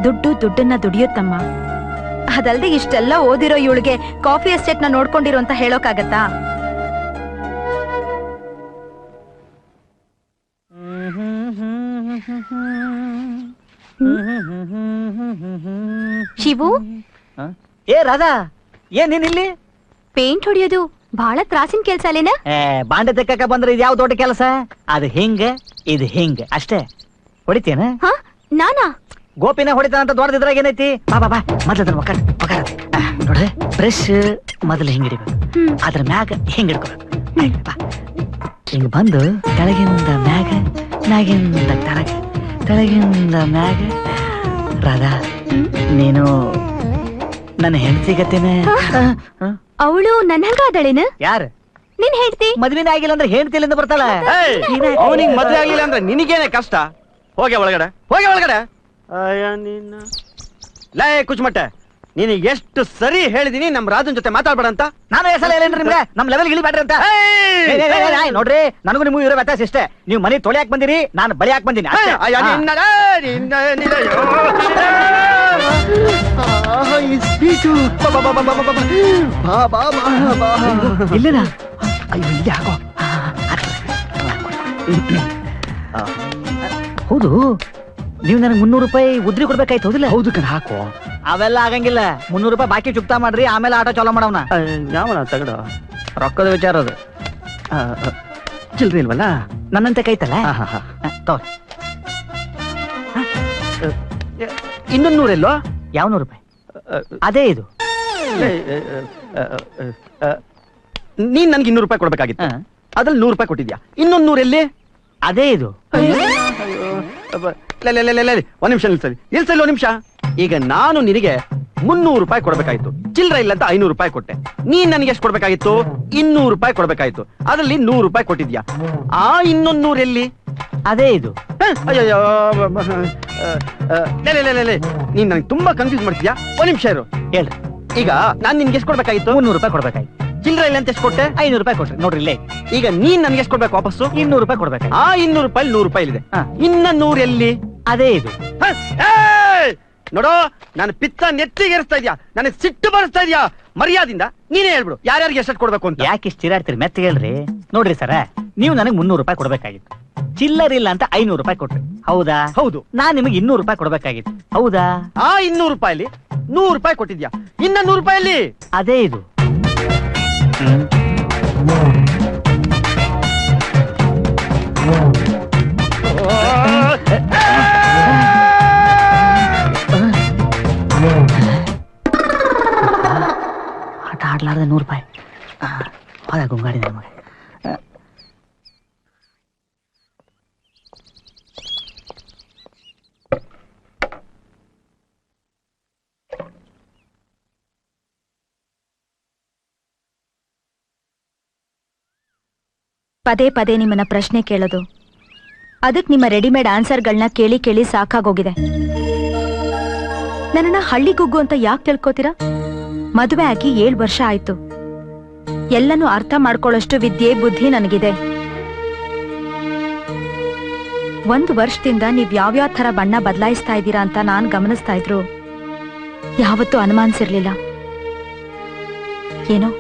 ದುಡ್ಡನ್ನ ದುಡಿಯುತ್ತಮ್ಮ. ಅದಲ್ದೆ ಇಷ್ಟೆಲ್ಲ ಓದಿರೋ ಇವಳಿಗೆ ಕಾಫಿ ಎಸ್ಟೇಟ್ ನ ನೋಡ್ಕೊಂಡಿರೋ ಅಂತ ಹೇಳೋಕಾಗತ್ತಾ? ಶಿವು, ಏ ರಾಧಾ, ಏನ್ ನೀನ್ ಇಲ್ಲಿ? ಪೇಂಟ್ ಹೊಡಿಯೋದು ಬಹಳ ತ್ರಾಸಿನ ಕೆಲ್ಸ ಅಲ್ಲೇನ? ಬಾಂಡೆ ತೆಕ್ಕಕ ಬಂದ್ರೆ ಇದು ಯಾವ ದೊಡ್ಡ ಕೆಲಸ? ಅದು ಹಿಂಗ, ಇದು ಹಿಂಗ ಅಷ್ಟೇ. ಹೊಡಿತೇನ? ನಾನಾ? ಗೋಪಿನ ಹೊಡಿತಾನ ಅಂತ ದೊಡ್ಡದಿದ್ರಾಗ ಏನೈತಿ? ಬಾ ಮೊದ್ಲ ನೋಡ್ರೆ, ಬ್ರಷ್ ಮೊದಲು ಹಿಂಗ್ ಹಿಡಿಬೇಕು, ಅದ್ರ ಮ್ಯಾಗ ಹಿಂಗ್ ಹಿಡ್ಕೋಬೇಕು. ಹಿಂಗ್ ಬಂದು ಕೆಳಗಿಂದ ಮ್ಯಾಗ, ಮ್ಯಾಗಿಂದ ಕೆಳಗ, ಕೆಳಗಿಂದ ಮ್ಯಾಗ. ರಾಧಾ, ನೀನು ನನ್ನ ಹೆಂಡತಿಗತ್ತೇನೆ? ಅವಳು ನನ್ನ ಹಂಗ ಅದಳೇನ? ಯಾರು? ನಿನ್ ಹೆಂಡತಿ? ಮದ್ವಿನೇ ಆಗಿಲ್ಲ ಅಂದ್ರೆ ಹೆಂಡತಿಲಿಂದ ಬರ್ತಾಳ. ಅವನಿಗೆ ಮದ್ವೆ ಆಗ್ಲಿಲ್ಲ ಅಂದ್ರೆ ನಿನಗೇನೆ ಕಷ್ಟ. ಹೋಗೆ ಒಳಗಡೆ, ಹೋಗೆ ಒಳಗಡೆ. ಲೇ ಕುಚ್ಮಟ್ಟೆ, ನೀನು ಎಷ್ಟು ಸರಿ ಹೇಳಿದೀನಿ ನಮ್ ರಾಜನ್ ಜೊತೆ ಮಾತಾಡ್ಬೇಡ ಅಂತ. ನಾನು ಹೆಸಲ ಹೇಳೇನ್ರಿ ನಿಮ್ಗೆ, ನಮ್ ಲೆವೆಲ್ ಇಳಿಬೇಡ್ರಿ ಅಂತ. ನೋಡ್ರಿ, ನನಗೂ ನಿಮ್ಗೂ ಇರೋ ವ್ಯತ್ಯಾಸ ಇಷ್ಟೇ. ನೀವು ಮನೆ ತೊಳೆಯಾಕ್ ಬಂದಿರಿ, ನಾನು ಬಳಿಯಾಕ್ ಬಂದಿನಿ. ಇಲ್ಲೇನಾ? ಅಯ್ಯೋ, ಇಲ್ಲಿ ಹಾಕೋ. ಹೌದು, ನೀವು ನನಗೆ 300 ರೂಪಾಯಿ ಉದ್ರಿ ಕೊಡ್ಬೇಕಾಯ್ತು ಹೌದಿಲ್ಲ? ಹೌದು ಕಣ, ಹಾಕೋ. ಅವೆಲ್ಲ ಆಗಂಗಿಲ್ಲ. 300 ರೂಪಾಯಿ ಬಾಕಿ ಚುಕ್ತಾ ಮಾಡ್ರಿ, ಆಮೇಲೆ ಆಟೋ ಚಾಲೋ ಮಾಡವನ. ಯಾವನ ತಗಡ ರೊಕ್ಕದ ವಿಚಾರ ಅದು. ಚಿಲ್ರಿ ಇಲ್ವಲ್ಲ? ನನ್ನಂತೆ ಕೈತಲ್ಲ. ತಗೋ. ಇನ್ನೊಂದು 100 ಎಲ್ಲೋ? ಯಾವ 100 ರೂಪಾಯಿ? ಅದೇ ಇದು. ನೀನ್ ನನ್ಗೆ 200 ರೂಪಾಯಿ ಕೊಡ್ಬೇಕಾಗಿತ್ತು. ಅದ್ರಲ್ಲಿ 100 ರೂಪಾಯಿ ಕೊಟ್ಟಿದ್ಯಾ. ಇನ್ನೊಂದು 100 ಎಲ್ಲಿ? ಅದೇ ಇದು. ಒಂದ್ ನಿಮಿಷ ನಿಲ್ಸಲಿ ಒಂದ್ ನಿಮಿಷ. ಈಗ ನಾನು ನಿನಗೆ 300 ರೂಪಾಯಿ ಕೊಡ್ಬೇಕಾಯ್ತು. ಚಿಲ್ರ ಇಲ್ಲ ಅಂತ 500 ರೂಪಾಯಿ ಕೊಟ್ಟೆ. ನೀನ್ ನನಗೆ ಎಷ್ಟು ಕೊಡ್ಬೇಕಾಗಿತ್ತು? 200 ರೂಪಾಯಿ ಕೊಡ್ಬೇಕಾಯ್ತು. ಅದ್ರಲ್ಲಿ 100 ರೂಪಾಯಿ ಕೊಟ್ಟಿದ್ಯಾ. ಆ ಇನ್ನೊಂದು 100 ಎಲ್ಲಿ? ಅದೇ ಇದು. ಅಯ್ಯೋ, ನೀನ್ ನನಗೆ ತುಂಬಾ ಕನ್ಫ್ಯೂಸ್ ಮಾಡ್ತೀಯಾ. ಒಂದ್ ನಿಮಿಷ ಇರು. ಹೇಳ್ರಿ. ಈಗ ನಾನ್ ನಿನ್ಗೆ ಎಷ್ಟು ಕೊಡ್ಬೇಕಾಗಿತ್ತು? 300 ರೂಪಾಯಿ ಕೊಡ್ಬೇಕಾಯ್ತು. ಚಿಲ್ರ ಇಲ್ಲ ಅಂತ ಎಷ್ಟು ಕೊಟ್ಟೆ? 500 ರೂಪಾಯಿ ಕೊಟ್ರಿ ನೋಡ್ರಿ ಇಲ್ಲೇ. ಈಗ ನೀನ್ ನನ್ಗೆ ಎಷ್ಟು ಕೊಡ್ಬೇಕು ವಾಪಸ್ಸು? 200 ರೂಪಾಯಿ ಕೊಡ್ಬೇಕಾಯ್ತು. ಆ 200 ರೂಪಾಯಿ 100 ರೂಪಾಯಿ ಇದೆ. ಇನ್ನ 100 ಎಲ್ಲಿ? ಅದೇ ಇದು. ನೋಡೋ, ನಾನು ಪಿತ್ತ ನೆತ್ತಿಗೆ ಏರಿಸ್ತಾ ಇದ್ಯಾ, ನನಗೆ ಸಿಟ್ಟು ಬರಿಸ್ತಾ ಇದ್ಯಾ. ಮರ್ಯಾದಿಂದ ನೀನೇ ಹೇಳ್ಬಿಡು ಯಾರ್ಯಾರಿಗೆ ಎಷ್ಟು ಕೊಡ್ಬೇಕು ಅಂತ. ಯಾಕೆ ಇಷ್ಟು ಚಿರಾಡ್ತೀರಿ? ಮೆತ್ತ ಹೇಳ್ರಿ. ನೋಡ್ರಿ ಸರ, ನೀವು ನನಗೆ 300 ರೂಪಾಯಿ ಕೊಡ್ಬೇಕಾಗಿತ್ತು. ಚಿಲ್ಲರ್ ಇಲ್ಲ ಅಂತ 500 ರೂಪಾಯಿ ಕೊಟ್ರಿ ಹೌದಾ? ಹೌದು. ನಾನ್ ನಿಮಗೆ 200 ರೂಪಾಯಿ ಕೊಡ್ಬೇಕಾಗಿತ್ತು ಹೌದಾ? ಆ 200 ರೂಪಾಯಿಲಿ 100 ರೂಪಾಯಿ ಕೊಟ್ಟಿದ್ಯಾ. ಇನ್ನ 100 ರೂಪಾಯಲ್ಲಿ? ಅದೇ ಇದು. ಆಟ ಆಡ್ಲಾರ್ದ 100 ರೂಪಾಯಿ ಹೋದ ಗುಂಗಾಡಿದ ನಮಗೆ. ಪದೇ ಪದೇ ನಿಮ್ಮನ್ನ ಪ್ರಶ್ನೆ ಕೇಳೋದು, ಅದಕ್ ನಿಮ್ಮ ರೆಡಿಮೇಡ್ ಆನ್ಸರ್ಗಳನ್ನ ಕೇಳಿ ಕೇಳಿ ಸಾಕಾಗೋಗಿದೆ. ನನ್ನನ್ನ ಹಳ್ಳಿ ಗುಗ್ಗು ಅಂತ ಯಾಕೆ ತಿಳ್ಕೋತೀರಾ? ಮದುವೆ ಆಗಿ 7 ವರ್ಷ ಆಯ್ತು. ಎಲ್ಲನೂ ಅರ್ಥ ಮಾಡ್ಕೊಳ್ಳೋಷ್ಟು ವಿದ್ಯೆ ಬುದ್ಧಿ ನನಗಿದೆ. 1 ವರ್ಷದಿಂದ ನೀವ್ ಯಾವ್ಯಾವ ಥರ ಬಣ್ಣ ಬದಲಾಯಿಸ್ತಾ ಇದ್ದೀರಾ ಅಂತ ನಾನ್ ಗಮನಿಸ್ತಾ ಇದ್ರು ಯಾವತ್ತೂ ಅನುಮಾನಿಸಿರ್ಲಿಲ್ಲ. ಏನೋ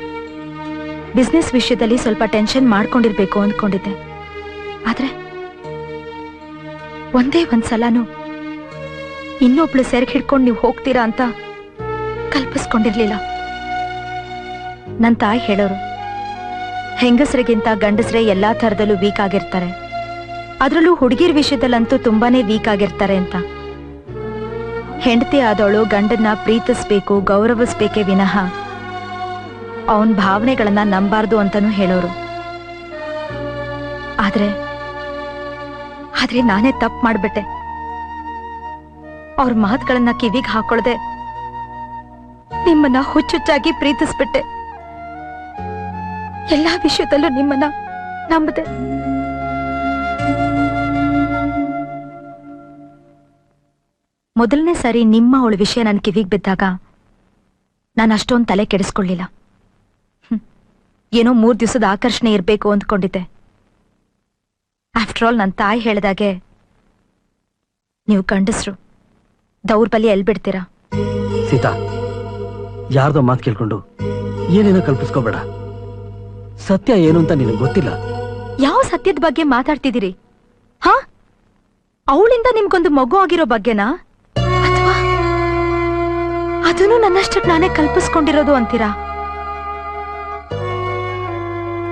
ಬಿಸ್ನೆಸ್ ವಿಷಯದಲ್ಲಿ ಸ್ವಲ್ಪ ಟೆನ್ಷನ್ ಮಾಡ್ಕೊಂಡಿರ್ಬೇಕು ಅಂದ್ಕೊಂಡಿದ್ದೆ. ಆದ್ರೆ ಒಂದೇ ಒಂದ್ಸಲನೂ ಇನ್ನೊಬ್ಳು ಸೆರಗ್ ಹಿಡ್ಕೊಂಡು ನೀವು ಹೋಗ್ತೀರಾ ಅಂತ ಕಲ್ಪಿಸ್ಕೊಂಡಿರ್ಲಿಲ್ಲ. ನನ್ ತಾಯಿ ಹೇಳೋರು, ಹೆಂಗಸರಿಗಿಂತ ಗಂಡಸರೇ ಎಲ್ಲಾ ಥರದಲ್ಲೂ ವೀಕ್ ಆಗಿರ್ತಾರೆ, ಅದ್ರಲ್ಲೂ ಹುಡುಗಿರ್ ವಿಷಯದಲ್ಲಂತೂ ತುಂಬಾನೇ ವೀಕ್ ಆಗಿರ್ತಾರೆ ಅಂತ. ಹೆಂಡತಿ ಆದವಳು ಗಂಡನ್ನ ಪ್ರೀತಿಸ್ಬೇಕು, ಗೌರವಿಸ್ಬೇಕೇ ವಿನಃ ಅವನ್ ಭಾವನೆಗಳನ್ನ ನಂಬಾರ್ದು ಅಂತಾನೂ ಹೇಳೋರು. ಆದ್ರೆ ನಾನೇ ತಪ್ಪು ಮಾಡ್ಬಿಟ್ಟೆ. ಅವ್ರ ಮಾತುಗಳನ್ನ ಕಿವಿಗೆ ಹಾಕೊಳ್ದೆ ನಿಮ್ಮನ್ನ ಹುಚ್ಚುಚ್ಚಾಗಿ ಪ್ರೀತಿಸ್ಬಿಟ್ಟೆ. ಎಲ್ಲಾ ವಿಷಯದಲ್ಲೂ ನಿಮ್ಮನ್ನ ನಂಬದೆ. ಮೊದಲನೇ ಸಾರಿ ನಿಮ್ಮ ಅವಳ ವಿಷಯ ನನ್ನ ಕಿವಿಗೆ ಬಿದ್ದಾಗ ನಾನು ಅಷ್ಟೊಂದು ತಲೆ ಕೆಡಿಸ್ಕೊಳ್ಳಿಲ್ಲ. ಏನೋ 3 ದಿವಸದ ಆಕರ್ಷಣೆ ಇರಬೇಕು ಅಂದ್ಕೊಂಡಿದ್ದೆ. ಆಫ್ಟರ್ ಆಲ್ ನನ್ನ ತಾಯಿ ಹೇಳಿದಾಗೆ ನೀವು ಗಂಡಸ್ರು ದೌರ್ಬಲ್ಯ ಎಲ್ಲಿ ಬಿಡ್ತೀರಾ? ಸೀತಾ, ಯಾರ್ದೋ ಮಾತು ಕೇಳ್ಕೊಂಡು ಏನೇನೋ ಕಲ್ಪಿಸ್ಕೋಬೇಡ. ಸತ್ಯ ಏನು ಅಂತ ನಿನಗೆ ಗೊತ್ತಿಲ್ಲ. ಯಾವ ಸತ್ಯದ ಬಗ್ಗೆ ಮಾತಾಡ್ತಿದ್ದೀರಿ? ಹಾ, ಅವಳಿಂದ ನಿಮ್ಗೊಂದು ಮಗು ಆಗಿರೋ ಬಗ್ಗೆನಾ? ಅಥವಾ ಅದನ್ನು ನನ್ನಷ್ಟಕ್ಕೆ ನಾನೇ ಕಲ್ಪಿಸ್ಕೊಂಡಿರೋದು ಅಂತೀರಾ?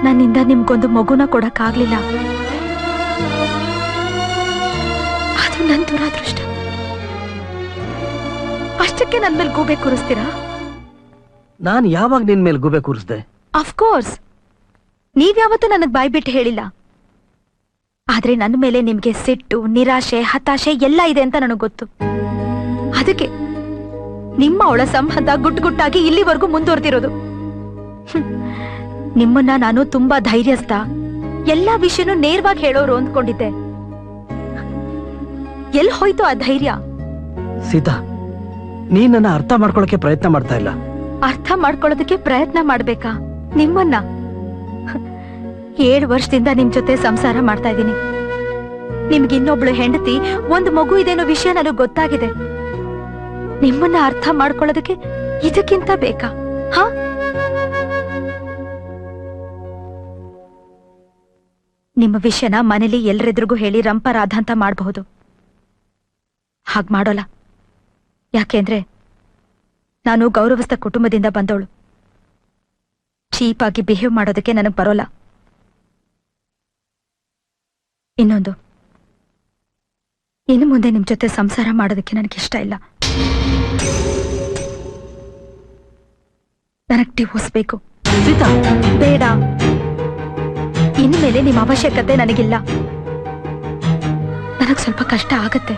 ನನ್ನಿಂದ ನಿಮ್ಗೊಂದು ಮಗುನ ಕೊಡಕ್ಕಾಗ್ಲಿಲ್ಲ, ಅದು ನನ್ ದುರಾದೃಷ್ಟ. ಅಷ್ಟಕ್ಕೆ ನನ್ ಮೇಲೆ ಗೂಬೆ ಕೂರಿಸ್ತೀರಾ? ನಾನು ಯಾವಾಗ ನಿನ್ ಮೇಲೆ ಗೂಬೆ ಕೂರಿಸ್ದೆ? ಅಫ್ಕೋರ್ಸ್, ನೀವ್ಯಾವತ್ತೂ ನನಗ್ ಬಾಯ್ಬಿಟ್ಟು ಹೇಳಿಲ್ಲ. ಆದ್ರೆ ನನ್ನ ಮೇಲೆ ನಿಮ್ಗೆ ಸಿಟ್ಟು, ನಿರಾಶೆ, ಹತಾಶೆ ಎಲ್ಲ ಇದೆ ಅಂತ ನನಗ್ ಗೊತ್ತು. ಅದಕ್ಕೆ ನಿಮ್ಮ ಅವಳ ಸಂಬಂಧ ಗುಟ್ಟಾಗಿ ಇಲ್ಲಿವರೆಗೂ ಮುಂದುವರೆದಿರೋದು. ನಿಮ್ಮನ್ನ ನಾನು ತುಂಬಾ ಧೈರ್ಯಸ್ಥ, ಎಲ್ಲಾ ವಿಷಯನೂ ನೇರವಾಗಿ ಹೇಳೋರು ಅಂದ್ಕೊಂಡಿದ್ದೆ. ಎಲ್ಲಿ ಹೋಯ್ತು ಆ ಧೈರ್ಯ? ಸೀತಾ, ನೀನ್ ನನ್ನ ಅರ್ಥ ಮಾಡ್ಕೊಳಕ್ಕೆ ಪ್ರಯತ್ನ ಮಾಡ್ತಾ ಇಲ್ಲ. ಅರ್ಥ ಮಾಡ್ಕೊಳ್ಳೋದಕ್ಕೆ ಪ್ರಯತ್ನ ಮಾಡ್ಬೇಕಾ? ನಿಮ್ಮನ್ನ 7 ವರ್ಷದಿಂದ ನಿಮ್ ಜೊತೆ ಸಂಸಾರ ಮಾಡ್ತಾ ಇದ್ದೀನಿ. ನಿಮ್ಗೆ ಇನ್ನೊಬ್ಳು ಹೆಂಡತಿ, ಒಂದು ಮಗು ಇದೇನೋ ವಿಷಯ ನನಗೆ ಗೊತ್ತಾಗಿದೆ. ನಿಮ್ಮನ್ನ ಅರ್ಥ ಮಾಡ್ಕೊಳ್ಳೋದಕ್ಕೆ ಇದಕ್ಕಿಂತ ಬೇಕಾ? ಹಾ, ನಿಮ್ಮ ವಿಷಯನ ಮನೇಲಿ ಎಲ್ರೆದ್ರಿಗೂ ಹೇಳಿ ರಂಪರಾಧ ಅಂತ ಮಾಡಬಹುದು. ಹಾಗ್ ಮಾಡೋಲ್ಲ. ಯಾಕೆಂದ್ರೆ ನಾನು ಗೌರವಸ್ಥ ಕುಟುಂಬದಿಂದ ಬಂದವಳು. ಚೀಪಾಗಿ ಬಿಹೇವ್ ಮಾಡೋದಕ್ಕೆ ನನಗ್ ಬರೋಲ್ಲ. ಇನ್ನೊಂದು, ಇನ್ನು ಮುಂದೆ ನಿಮ್ ಜೊತೆ ಸಂಸಾರ ಮಾಡೋದಕ್ಕೆ ನನಗಿಷ್ಟ ಇಲ್ಲ. ನನಗ್ ಡಿವೋರ್ಸ್ ಬೇಕು. ಬೇಡ, ಇನ್ಮೇಲೆ ನಿಮ್ಮ ಅವಶ್ಯಕತೆ ನನಗಿಲ್ಲ. ನನಗ್ ಸ್ವಲ್ಪ ಕಷ್ಟ ಆಗತ್ತೆ.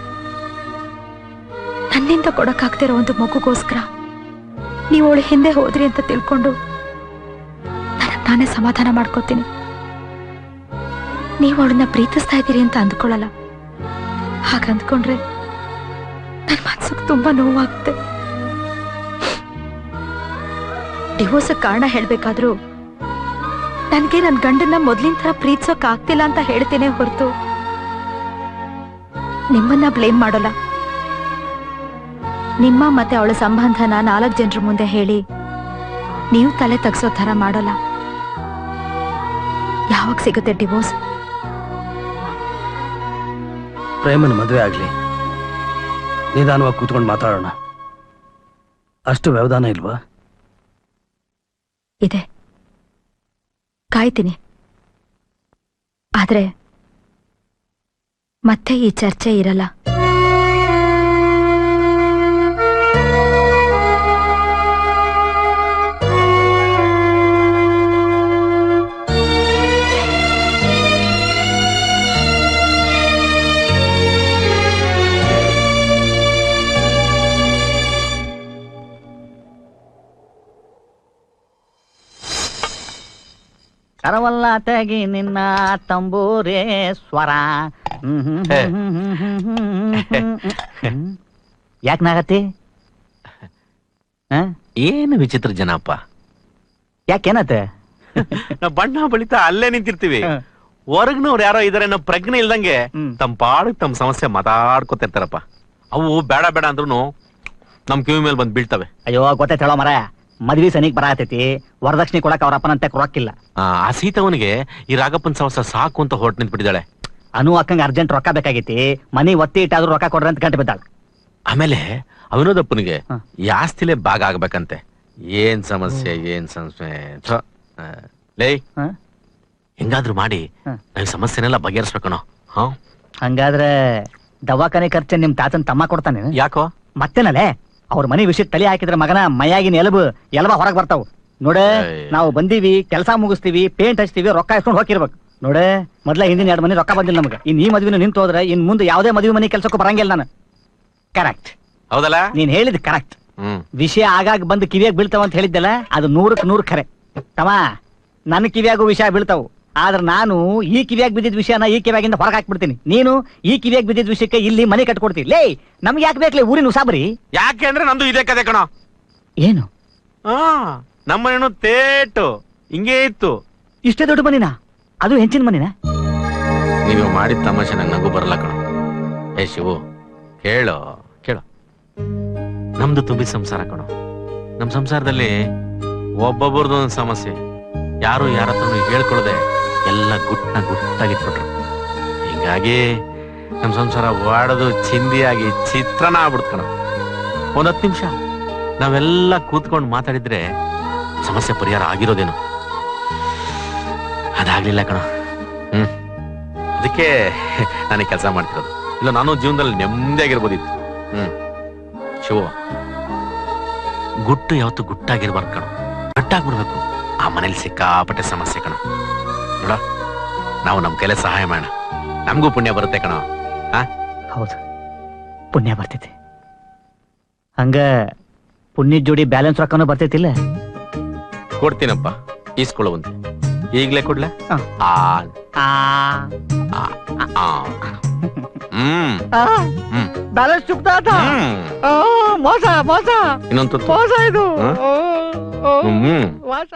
ನನ್ನಿಂದ ಕೊಡಕ್ಕಾಗ್ತಿರೋ ಒಂದು ಮಗುಗೋಸ್ಕರ ನೀವು ಅವಳು ಹಿಂದೆ ಹೋದ್ರಿ ಅಂತ ತಿಳ್ಕೊಂಡು ನನಗ್ ನಾನೇ ಸಮಾಧಾನ ಮಾಡ್ಕೋತೀನಿ. ನೀವು ಅವಳನ್ನ ಪ್ರೀತಿಸ್ತಾ ಇದ್ದೀರಿ ಅಂತ ಅಂದ್ಕೊಳ್ಳಲ್ಲ. ಹಾಗಂದ್ಕೊಂಡ್ರೆ ನನ್ನ ಮನ್ಸಿಗೆ ತುಂಬಾ ನೋವಾಗುತ್ತೆ. ಡಿವೋರ್ಸ್ ಕಾರಣ ಹೇಳ್ಬೇಕಾದ್ರೂ ನನ್ಗೆ ನನ್ ಗಂಡನ್ನ ಮೊದ್ಲಿನ ತರ ಪ್ರೀತಿಸೋಕ್ ಆಗ್ತಿಲ್ಲ ಅಂತ ಹೇಳ್ತೇನೆ ಹೊರತು ನಿಮ್ಮನ್ನ ಬ್ಲೇಮ್ ಮಾಡೋಲ್ಲ. ನಿಮ್ಮ ಮತ್ತೆ ಅವಳ ಸಂಬಂಧನ 4 ಜನರ ಮುಂದೆ ಹೇಳಿ ನೀವು ತಲೆ ತಗ್ಸೋ ತರ ಮಾಡೋಲ್ಲ. ಯಾವಾಗ ಸಿಗುತ್ತೆ ಡಿವೋರ್ಸ್? ಪ್ರೇಮನ ಮದುವೆ ಆಗ್ಲಿ, ನಿಧಾನವಾಗಿ ಕೂತ್ಕೊಂಡು ಮಾತಾಡೋಣ. ಅಷ್ಟು ವ್ಯವಧಾನ ಇಲ್ವಾ? ಇದೆ, ಕಾಯ್ತೀನಿ. ಆದ್ರೆ ಮತ್ತೆ ಈ ಚರ್ಚೆ ಇರಲ್ಲ. ಕರವಲ್ಲ ತೆಗಿ ನಿನ್ನ ತಂಬೂರೇ ಸ್ವರ. ಯಾಕೆ ನಾಗತ್ತಿ? ಏನು ವಿಚಿತ್ರ ಜನಪ್ಪ. ಯಾಕೇನತ್ತೆ? ನಾವ್ ಬಣ್ಣ ಬಳಿತಾ ಅಲ್ಲೇ ನಿಂತಿರ್ತೀವಿ, ಹೊರಗ್ನವ್ರು ಯಾರೋ ಇದಾರೆ ಅನ್ನೋ ಪ್ರಜ್ಞೆ ಇಲ್ದಂಗೆ ತಮ್ಮ ಪಾಡಿಗೆ ತಮ್ಮ ಸಮಸ್ಯೆ ಮಾತಾಡ್ಕೊತಿರ್ತಾರಪ್ಪ. ಅವು ಬೇಡ ಬೇಡ ಅಂದ್ರೂ ನಮ್ ಕಿವಿ ಮೇಲೆ ಬಂದ್ ಬೀಳ್ತವೆ. ಅಯ್ಯೋ ಗೊತ್ತೈತೆ ಹೇಳೋ ಮರ, ಮದ್ವಿ ಸನಿಗ್ ಬರತೈತಿ, ವರದಕ್ಷಿಣೆ ಕೊಡಕ್ ಅವ್ರ ಅಪ್ಪನಂತೆ ರೊಕ್ಕಿಲ್ಲ. ಆ ಸೀತವನಿಗೆ ಈ ರಾಗಪ್ಪನ ಸಮಸ್ಯೆ ಸಾಕು ಅಂತ ಹೊರಟು ನಿಂತ್ಬಿಟ್ಟಿದ್ದಾಳೆ. ಅನು ಅಕ್ಕಂಗೆ ಅರ್ಜೆಂಟ್ ರೊಕ್ಕ ಬೇಕಾಗೈತಿ, ಮನಿ ಒತ್ತಿ ಇಟ್ಟಾದ್ರೂ ರೊಕ್ಕ ಕೊಡ್ರಿ ಅಂತ ಗಂಟೆ ಬಿದ್ದಾಳ. ಆಮೇಲೆ ಅವಿನೋದಪ್ಪನಿಗೆ ಯಾಸ್ತಿಲೇ ಭಾಗ ಆಗ್ಬೇಕಂತೆ. ಏನ್ ಸಮಸ್ಯೆ ಲೇ, ಹೆಂಗಾದ್ರೂ ಮಾಡಿ ನಾವ್ ಸಮಸ್ಯೆನೆಲ್ಲ ಬಗೆಹರಿಸ್ಬೇಕಣೋ. ಹಂಗಾದ್ರೆ ದವಾಖಾನೆ ಖರ್ಚು ನಿಮ್ ತಾತನ್ ತಮ್ಮ ಕೊಡ್ತಾನೆ. ಯಾಕೋ? ಮತ್ತೇನಲ್ಲೇ ಅವ್ರ ಮನಿ ವಿಷಯ ತಲೆ ಹಾಕಿದ್ರೆ ಮಗನ ಮೈಯಾಗಿನ ಎಲಬ ಹೊರಗ್ ಬರ್ತಾವ್. ನೋಡೆ, ನಾವು ಬಂದೀವಿ, ಕೆಲಸ ಮುಗಿಸ್ತೀವಿ, ಪೇಂಟ್ ಹಚ್ತೀವಿ, ರೊಕ್ಕ ಇಸ್ಕೊಂಡು ಹೋಗಿರ್ಬೇಕು. ನೋಡೆ, ಮೊದ್ಲ ಹಿಂದಿನ 2 ಮನಿ ರೊಕ್ಕ ಬಂದಿಲ್ಲ ನಮ್ಗೆ. ಇನ್ ಈ ಮದ್ವಿನ ನಿಂತು ಹೋದ್ರೆ ಇನ್ ಮುಂದೆ ಯಾವ್ದೇ ಮದ್ವಿ ಮನಿ ಕೆಲ್ಸಕ್ಕೂ ಬರಂಗಿಲ್ಲ ನಾನು. ಕರೆಕ್ಟ್ ಹೌದಲ್ಲ? ನೀನ್ ಹೇಳಿದ್ ಕರೆಕ್ಟ್. ವಿಷಯ ಆಗಾಗ ಬಂದು ಕಿವಿಯಾಗ ಬೀಳ್ತಾವ ಅಂತ ಹೇಳಿದ್ದಲ್ಲ, ಅದು 100ಕ್ಕೆ 100 ಖರೆ. ತಮ್ಮ, ನನ್ನ ಕಿವಿಯಾಗೂ ವಿಷಯ ಬೀಳ್ತಾವು. ಆದ್ರೆ ನಾನು ಈ ಕಿವಿಯಾಗ ಬಿದ್ದಿದ್ ವಿಷಯನ ಈ ಕಿವಿಯಾಗಿಂದ ಹೊರಗೆ ಹಾಕ್ಬಿಡ್ತೀನಿ. ನೀನು ಈ ಕಿವಿಯಾಗ ಬಿದ್ದಿದ್ ವಿಷಯಕ್ಕೆ ಇಲ್ಲಿ ಮನೆ ಕಟ್ಕೊಡ್ತೀನಿ. ಲೇ, ನಮ್ಗೆ ಯಾಕೆ ಬೇಕಲೇ ಊರಿನ ಉಸಾಬರಿ? ಯಾಕೆ ಅಂದ್ರೆ ನಂದು ಇದೇ ಕತೆ ಕಣೋ. ಏನು? ನಮ್ಮನೇನು ತೇಟು ಹಿಂಗೇ ಇತ್ತು. ಇಷ್ಟೇ ದೊಡ್ಡ ಮನಿನ? ಅದು ಹೆಂಚಿನ ಮನಿನ? ನೀವು ಮಾಡಿದ ತಮಾಷೆ ನಂಗೆ ನಗು ಬರಲ್ಲ ಕಣೋ. ಏ ಶಿವು, ಕೇಳೋ ಕೇಳೋ, ನಮ್ದು ತುಂಬಿ ಸಂಸಾರ ಕಣೋ. ನಮ್ ಸಂಸಾರದಲ್ಲಿ ಒಬ್ಬೊಬ್ಬರದು ಒಂದು ಸಮಸ್ಯೆ. ಯಾರು ಯಾರ ಹತ್ರ ಹೇಳ್ಕೊಳ್ದೆ ಎಲ್ಲ ಗುಟ್ಟಾಗಿಟ್ಬಿಟ್ರು. ಹೀಗಾಗಿ ನಮ್ ಸಂಸಾರ ವಾಡದು ಚಿಂದಿಯಾಗಿ ಚಿತ್ರಣ ಆಗ್ಬಿಡ್ತು ಕಣೋ. 10 ನಿಮಿಷ ನಾವೆಲ್ಲ ಕೂತ್ಕೊಂಡು ಮಾತಾಡಿದ್ರೆ ಸಮಸ್ಯೆ ಪರಿಹಾರ ಆಗಿರೋದೇನು. ಅದಾಗ್ಲಿಲ್ಲ ಕಣೋ. ಅದಕ್ಕೆ ನಾನೇ ಕೆಲಸ ಮಾಡ್ತಿರೋದು. ಇಲ್ಲ ನಾನು ಜೀವನದಲ್ಲಿ ನೆಮ್ಮದಿಯಾಗಿರ್ಬೋದಿತ್ತು. ಶಿವ, ಗುಟ್ಟು ಯಾವತ್ತು ಗುಟ್ಟಾಗಿರ್ಬಾರ್ದು ಕಣೋ, ಗಟ್ಟಾಗ್ಬಿಡ್ಬೇಕು. ಆ ಮನೇಲಿ ಸಿಕ್ಕಾಪಟ್ಟೆ ಸಮಸ್ಯೆ ಕಣೋ. ನೋಡ, ನಾವು ನಮ್ ಕೈಲೇ ಸಹಾಯ ಮಾಡೋಣ, ನಮಗೂ ಪುಣ್ಯ ಬರುತ್ತೆ ಕಣೋ. ಹೌದು, ಪುಣ್ಯ ಬರ್ತೈತಿ. ಹಂಗ ಪುಣ್ಯದ ಜೋಡಿ ಬ್ಯಾಲೆನ್ಸ್ ರೊಕ್ಕನೂ ಬರ್ತೈತಿಲ್ಲ? ಕೊಡ್ತೀನಪ್ಪ, ಈಸ್ಕೊಳ್ಳುವಂತೆ. ಈಗ್ಲೇ ಕೊಡ್ಲ? ಬ್ಯಾಲೆನ್ಸ್ ಚುಪ್ತಾ ಮೋಸ ಮೋಸ ಇನ್ನೊಂದು ಮೋಸ ಇದು ಹ್ಮ್ ಮೋಸ.